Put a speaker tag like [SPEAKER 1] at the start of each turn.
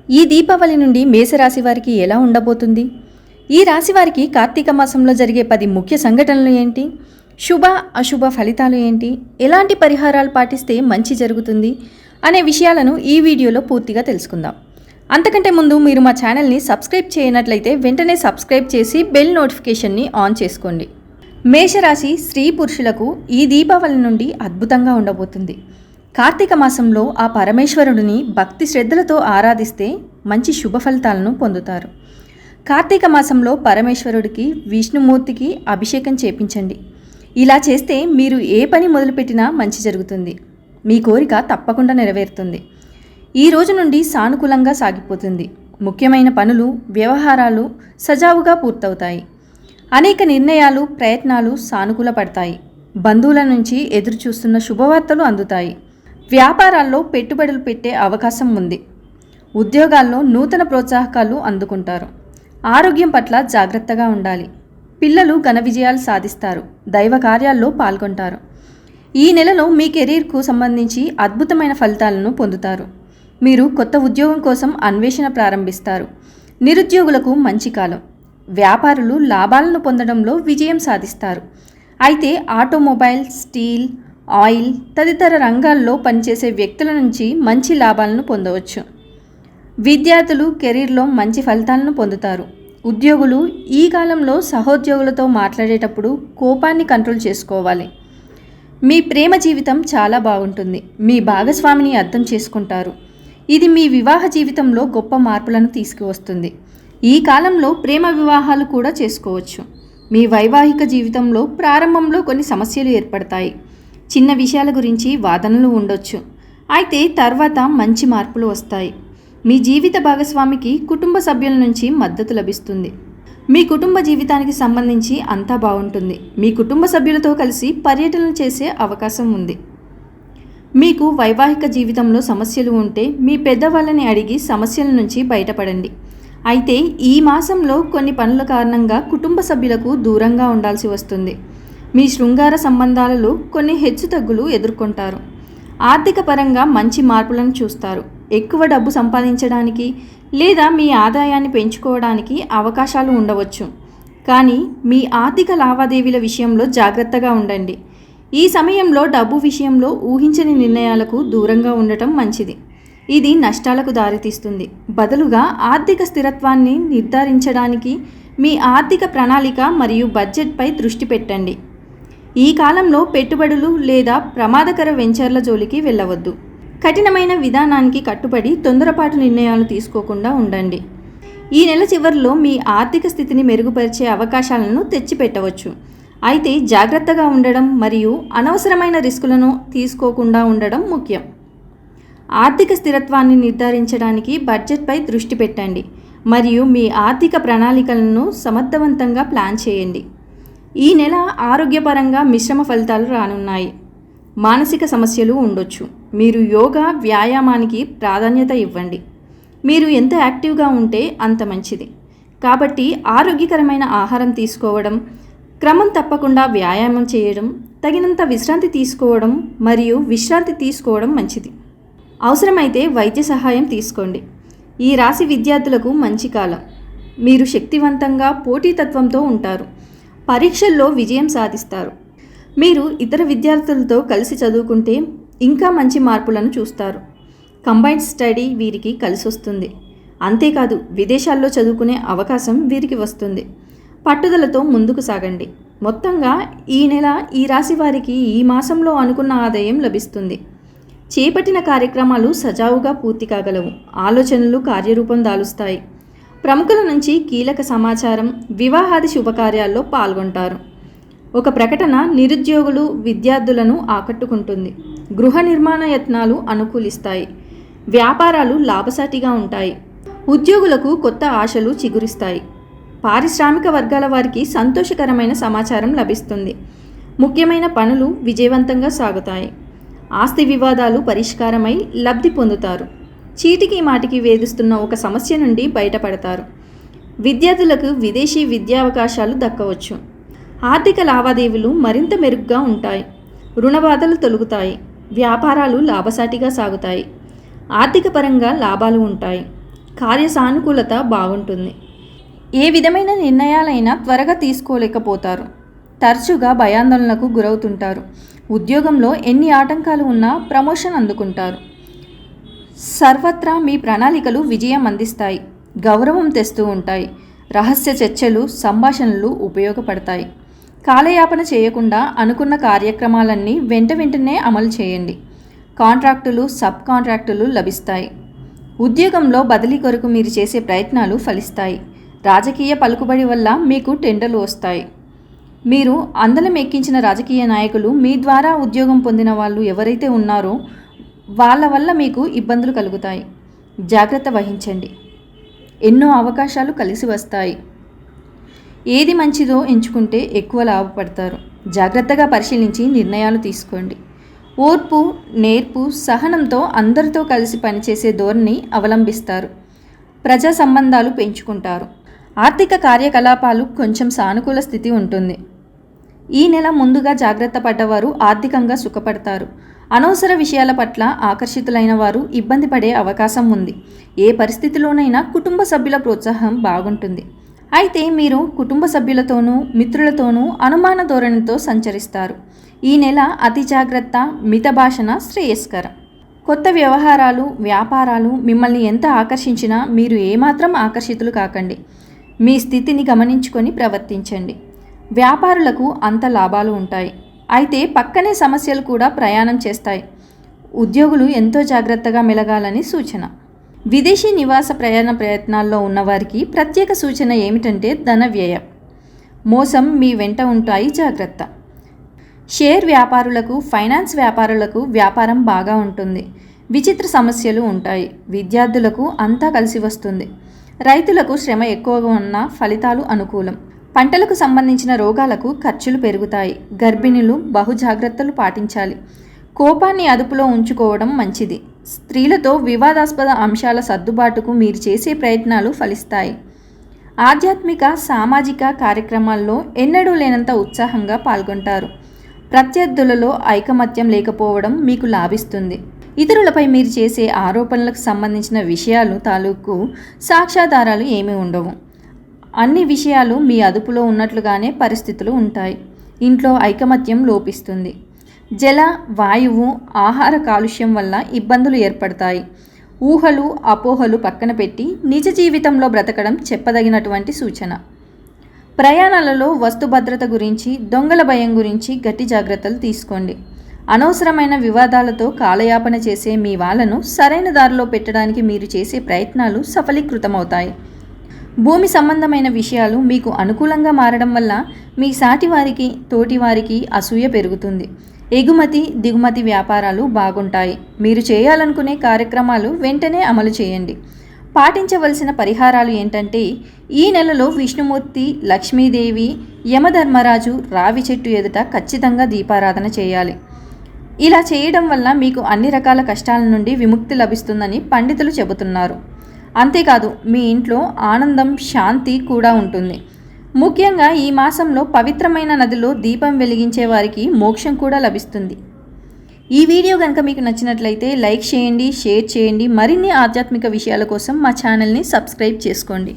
[SPEAKER 1] ఈ దీపావళి నుండి మేషరాశి వారికి ఎలా ఉండబోతుంది? ఈ రాశి వారికి కార్తీక మాసంలో జరిగే 10 ముఖ్య సంఘటనలు ఏంటి? శుభ అశుభ ఫలితాలు ఏంటి? ఎలాంటి పరిహారాలు పాటిస్తే మంచి జరుగుతుంది అనే విషయాలను ఈ వీడియోలో పూర్తిగా తెలుసుకుందాం. అంతకంటే ముందు మీరు మా ఛానల్ని సబ్స్క్రైబ్ చేయనట్లయితే వెంటనే సబ్స్క్రైబ్ చేసి బెల్ నోటిఫికేషన్ని ఆన్ చేసుకోండి. మేషరాశి స్త్రీ పురుషులకు ఈ దీపావళి నుండి అద్భుతంగా ఉండబోతుంది. కార్తీక మాసంలో ఆ పరమేశ్వరుడిని భక్తి శ్రద్ధలతో ఆరాధిస్తే మంచి శుభ ఫలితాలను పొందుతారు. కార్తీక మాసంలో పరమేశ్వరుడికి విష్ణుమూర్తికి అభిషేకం చేపించండి. ఇలా చేస్తే మీరు ఏ పని మొదలుపెట్టినా మంచి జరుగుతుంది. మీ కోరిక తప్పకుండా నెరవేరుతుంది. ఈ రోజు నుండి సానుకూలంగా సాగిపోతుంది. ముఖ్యమైన పనులు, వ్యవహారాలు సజావుగా పూర్తవుతాయి. అనేక నిర్ణయాలు, ప్రయత్నాలు సానుకూల పడతాయి. బంధువుల నుంచి ఎదురుచూస్తున్న శుభవార్తలు అందుతాయి. వ్యాపారాల్లో పెట్టుబడులు పెట్టే అవకాశం ఉంది. ఉద్యోగాల్లో నూతన ప్రోత్సాహకాలు అందుకుంటారు. ఆరోగ్యం పట్ల జాగ్రత్తగా ఉండాలి. పిల్లలు ఘన విజయాలు సాధిస్తారు. దైవ కార్యాల్లో పాల్గొంటారు. ఈ నెలలో మీ కెరీర్కు సంబంధించి అద్భుతమైన ఫలితాలను పొందుతారు. మీరు కొత్త ఉద్యోగం కోసం అన్వేషణ ప్రారంభిస్తారు. నిరుద్యోగులకు మంచి కాలం. వ్యాపారులు లాభాలను పొందడంలో విజయం సాధిస్తారు. అయితే ఆటోమొబైల్, స్టీల్, ఆయిల్ తదితర రంగాల్లో పనిచేసే వ్యక్తుల నుంచి మంచి లాభాలను పొందవచ్చు. విద్యార్థులు కెరీర్లో మంచి ఫలితాలను పొందుతారు. ఉద్యోగులు ఈ కాలంలో సహోద్యోగులతో మాట్లాడేటప్పుడు కోపాన్ని కంట్రోల్ చేసుకోవాలి. మీ ప్రేమ జీవితం చాలా బాగుంటుంది. మీ భాగస్వామిని అర్థం చేసుకుంటారు. ఇది మీ వివాహ జీవితంలో గొప్ప మార్పులను తీసుకువస్తుంది. ఈ కాలంలో ప్రేమ వివాహాలు కూడా చేసుకోవచ్చు. మీ వైవాహిక జీవితంలో ప్రారంభంలో కొన్ని సమస్యలు ఏర్పడతాయి. చిన్న విషయాల గురించి వాదనలు ఉండొచ్చు. అయితే తర్వాత మంచి మార్పులు వస్తాయి. మీ జీవిత భాగస్వామికి కుటుంబ సభ్యుల నుంచి మద్దతు లభిస్తుంది. మీ కుటుంబ జీవితానికి సంబంధించి అంతా బాగుంటుంది. మీ కుటుంబ సభ్యులతో కలిసి పర్యటనలు చేసే అవకాశం ఉంది. మీకు వైవాహిక జీవితంలో సమస్యలు ఉంటే మీ పెద్దవాళ్ళని అడిగి సమస్యల నుంచి బయటపడండి. అయితే ఈ మాసంలో కొన్ని పనుల కారణంగా కుటుంబ సభ్యులకు దూరంగా ఉండాల్సి వస్తుంది. మీ శృంగార సంబంధాలలో కొన్ని హెచ్చుతగ్గులు ఎదుర్కొంటారు. ఆర్థిక పరంగా మంచి మార్పులను చూస్తారు. ఎక్కువ డబ్బు సంపాదించడానికి లేదా మీ ఆదాయాన్ని పెంచుకోవడానికి అవకాశాలు ఉండవచ్చు. కానీ మీ ఆర్థిక లావాదేవీల విషయంలో జాగ్రత్తగా ఉండండి. ఈ సమయంలో డబ్బు విషయంలో ఊహించని నిర్ణయాలకు దూరంగా ఉండటం మంచిది. ఇది నష్టాలకు దారితీస్తుంది. బదులుగా ఆర్థిక స్థిరత్వాన్ని నిర్ధారించడానికి మీ ఆర్థిక ప్రణాళిక మరియు బడ్జెట్పై దృష్టి పెట్టండి. ఈ కాలంలో పెట్టుబడులు లేదా ప్రమాదకర వెంచర్ల జోలికి వెళ్ళవద్దు. కఠినమైన విధానానికి కట్టుబడి తొందరపాటు నిర్ణయాలు తీసుకోకుండా ఉండండి. ఈ నెల చివరిలో మీ ఆర్థిక స్థితిని మెరుగుపరిచే అవకాశాలను తెచ్చిపెట్టవచ్చు. అయితే జాగ్రత్తగా ఉండడం మరియు అనవసరమైన రిస్కులను తీసుకోకుండా ఉండడం ముఖ్యం. ఆర్థిక స్థిరత్వాన్ని నిర్ధారించడానికి బడ్జెట్పై దృష్టి పెట్టండి మరియు మీ ఆర్థిక ప్రణాళికలను సమర్థవంతంగా ప్లాన్ చేయండి. ఈ నెల ఆరోగ్యపరంగా మిశ్రమ ఫలితాలు రానున్నాయి. మానసిక సమస్యలు ఉండొచ్చు. మీరు యోగా, వ్యాయామానికి ప్రాధాన్యత ఇవ్వండి. మీరు ఎంత యాక్టివ్గా ఉంటే అంత మంచిది. కాబట్టి ఆరోగ్యకరమైన ఆహారం తీసుకోవడం, క్రమం తప్పకుండా వ్యాయామం చేయడం, తగినంత విశ్రాంతి తీసుకోవడం మంచిది. అవసరమైతే వైద్య సహాయం తీసుకోండి. ఈ రాశి విద్యార్థులకు మంచి కాలం. మీరు శక్తివంతంగా, పోటీతత్వంతో ఉంటారు. పరీక్షల్లో విజయం సాధిస్తారు. మీరు ఇతర విద్యార్థులతో కలిసి చదువుకుంటే ఇంకా మంచి మార్పులను చూస్తారు. కంబైన్డ్ స్టడీ వీరికి కలిసి వస్తుంది. అంతేకాదు విదేశాల్లో చదువుకునే అవకాశం వీరికి వస్తుంది. పట్టుదలతో ముందుకు సాగండి. మొత్తంగా ఈ నెల ఈ రాశి వారికి ఈ మాసంలో అనుకున్న ఆదాయం లభిస్తుంది. చేపట్టిన కార్యక్రమాలు సజావుగా పూర్తి కాగలవు. ఆలోచనలు కార్యరూపం దాలుస్తాయి. ప్రముఖుల నుంచి కీలక సమాచారం, వివాహాది శుభకార్యాల్లో పాల్గొంటారు. ఒక ప్రకటన నిరుద్యోగులు, విద్యార్థులను ఆకట్టుకుంటుంది. గృహ నిర్మాణ యత్నాలు అనుకూలిస్తాయి. వ్యాపారాలు లాభసాటిగా ఉంటాయి. ఉద్యోగులకు కొత్త ఆశలు చిగురిస్తాయి. పారిశ్రామిక వర్గాల వారికి సంతోషకరమైన సమాచారం లభిస్తుంది. ముఖ్యమైన పనులు విజయవంతంగా సాగుతాయి. ఆస్తి వివాదాలు పరిష్కారమై లబ్ధి పొందుతారు. చీటికి మాటికి వేధిస్తున్న ఒక సమస్య నుండి బయటపడతారు. విద్యార్థులకు విదేశీ విద్యావకాశాలు దక్కవచ్చు. ఆర్థిక లావాదేవీలు మరింత మెరుగ్గా ఉంటాయి. రుణ బాధలు తొలగుతాయి. వ్యాపారాలు లాభసాటిగా సాగుతాయి. ఆర్థిక పరంగా లాభాలు ఉంటాయి. కార్య సానుకూలత బాగుంటుంది. ఏ విధమైన నిర్ణయాలైనా త్వరగా తీసుకోలేకపోతారు. తరచుగా భయాందోళనకు గురవుతుంటారు. ఉద్యోగంలో ఎన్ని ఆటంకాలు ఉన్నా ప్రమోషన్ అందుకుంటారు. సర్వత్రా మీ ప్రణాళికలు విజయం అందిస్తాయి. గౌరవం తెస్తూ ఉంటాయి. రహస్య చర్చలు, సంభాషణలు ఉపయోగపడతాయి. కాలయాపన చేయకుండా అనుకున్న కార్యక్రమాలన్నీ వెంటనే అమలు చేయండి. కాంట్రాక్టులు, సబ్ కాంట్రాక్టులు లభిస్తాయి. ఉద్యోగంలో బదిలీ కొరకు మీరు చేసే ప్రయత్నాలు ఫలిస్తాయి. రాజకీయ పలుకుబడి వల్ల మీకు టెండర్లు వస్తాయి. మీరు అందలం ఎక్కించిన రాజకీయ నాయకులు, మీ ద్వారా ఉద్యోగం పొందిన వాళ్ళు ఎవరైతే ఉన్నారో వాళ్ళ వల్ల మీకు ఇబ్బందులు కలుగుతాయి. జాగ్రత్త వహించండి. ఎన్నో అవకాశాలు కలిసి వస్తాయి. ఏది మంచిదో ఎంచుకుంటే ఎక్కువ లాభపడతారు. జాగ్రత్తగా పరిశీలించి నిర్ణయాలు తీసుకోండి. ఓర్పు, నేర్పు, సహనంతో అందరితో కలిసి పనిచేసే ధోరణి అవలంబిస్తారు. ప్రజా సంబంధాలు పెంచుకుంటారు. ఆర్థిక కార్యకలాపాలు కొంచెం సానుకూల స్థితి ఉంటుంది. ఈ నెల ముందుగా జాగ్రత్త పడ్డవారు ఆర్థికంగా సుఖపడతారు. అనవసర విషయాల పట్ల ఆకర్షితులైన వారు ఇబ్బంది పడే అవకాశం ఉంది. ఏ పరిస్థితిలోనైనా కుటుంబ సభ్యుల ప్రోత్సాహం బాగుంటుంది. అయితే మీరు కుటుంబ సభ్యులతోనూ మిత్రులతోనూ అనుమాన ధోరణితో సంచరిస్తారు. ఈ నెల అతి జాగ్రత్త, మితభాషణ శ్రేయస్కరం. కొత్త వ్యవహారాలు, వ్యాపారాలు మిమ్మల్ని ఎంత ఆకర్షించినా మీరు ఏమాత్రం ఆకర్షితులు కాకండి. మీ స్థితిని గమనించుకొని ప్రవర్తించండి. వ్యాపారులకు అంత లాభాలు ఉంటాయి. అయితే పక్కనే సమస్యలు కూడా ప్రయాణం చేస్తాయి. ఉద్యోగులు ఎంతో జాగ్రత్తగా మెలగాలని సూచన. విదేశీ నివాస ప్రయాణ ప్రయత్నాల్లో ఉన్నవారికి ప్రత్యేక సూచన ఏమిటంటే ధన వ్యయం, మోసం మీ వెంట ఉంటాయి. జాగ్రత్త. షేర్ వ్యాపారులకు, ఫైనాన్స్ వ్యాపారులకు వ్యాపారం బాగా ఉంటుంది. విచిత్ర సమస్యలు ఉంటాయి. విద్యార్థులకు అంతా కలిసి వస్తుంది. రైతులకు శ్రమ ఎక్కువగా ఉన్న ఫలితాలు అనుకూలం. పంటలకు సంబంధించిన రోగాలకు ఖర్చులు పెరుగుతాయి. గర్భిణులు బహు జాగ్రత్తలు పాటించాలి. కోపాన్ని అదుపులో ఉంచుకోవడం మంచిది. స్త్రీలతో వివాదాస్పద అంశాల సర్దుబాటుకు మీరు చేసే ప్రయత్నాలు ఫలిస్తాయి. ఆధ్యాత్మిక, సామాజిక కార్యక్రమాల్లో ఎన్నడూ లేనంత ఉత్సాహంగా పాల్గొంటారు. ప్రత్యర్థులలో ఐకమత్యం లేకపోవడం మీకు లాభిస్తుంది. ఇతరులపై మీరు చేసే ఆరోపణలకు సంబంధించిన విషయాలు తాలూకు సాక్ష్యాధారాలు ఏమీ ఉండవు. అన్ని విషయాలు మీ అదుపులో ఉన్నట్లుగానే పరిస్థితులు ఉంటాయి. ఇంట్లో ఐకమత్యం లోపిస్తుంది. జల, వాయువు, ఆహార కాలుష్యం వల్ల ఇబ్బందులు ఏర్పడతాయి. ఊహలు, అపోహలు పక్కన పెట్టి నిజ జీవితంలో బ్రతకడం చెప్పదగినటువంటి సూచన. ప్రయాణాలలో వస్తు భద్రత గురించి, దొంగల భయం గురించి గట్టి జాగ్రత్తలు తీసుకోండి. అనవసరమైన వివాదాలతో కాలయాపన చేసే మీ వాళ్ళను సరైన దారిలో పెట్టడానికి మీరు చేసే ప్రయత్నాలు సఫలీకృతమవుతాయి. భూమి సంబంధమైన విషయాలు మీకు అనుకూలంగా మారడం వల్ల మీ సాటివారికి, తోటివారికి అసూయ పెరుగుతుంది. ఎగుమతి, దిగుమతి వ్యాపారాలు బాగుంటాయి. మీరు చేయాలనుకునే కార్యక్రమాలు వెంటనే అమలు చేయండి. పాటించవలసిన పరిహారాలు ఏంటంటే, ఈ నెలలో విష్ణుమూర్తి, లక్ష్మీదేవి, యమధర్మరాజు రావి చెట్టు ఎదుట ఖచ్చితంగా దీపారాధన చేయాలి. ఇలా చేయడం వల్ల మీకు అన్ని రకాల కష్టాల నుండి విముక్తి లభిస్తుందని పండితులు చెబుతున్నారు. అంతేకాదు మీ ఇంట్లో ఆనందం, శాంతి కూడా ఉంటుంది. ముఖ్యంగా ఈ మాసంలో పవిత్రమైన నదిలో దీపం వెలిగించే వారికి మోక్షం కూడా లభిస్తుంది. ఈ వీడియో కనుక మీకు నచ్చినట్లయితే లైక్ చేయండి, షేర్ చేయండి. మరిన్ని ఆధ్యాత్మిక విషయాల కోసం మా ఛానల్ని సబ్స్క్రైబ్ చేసుకోండి.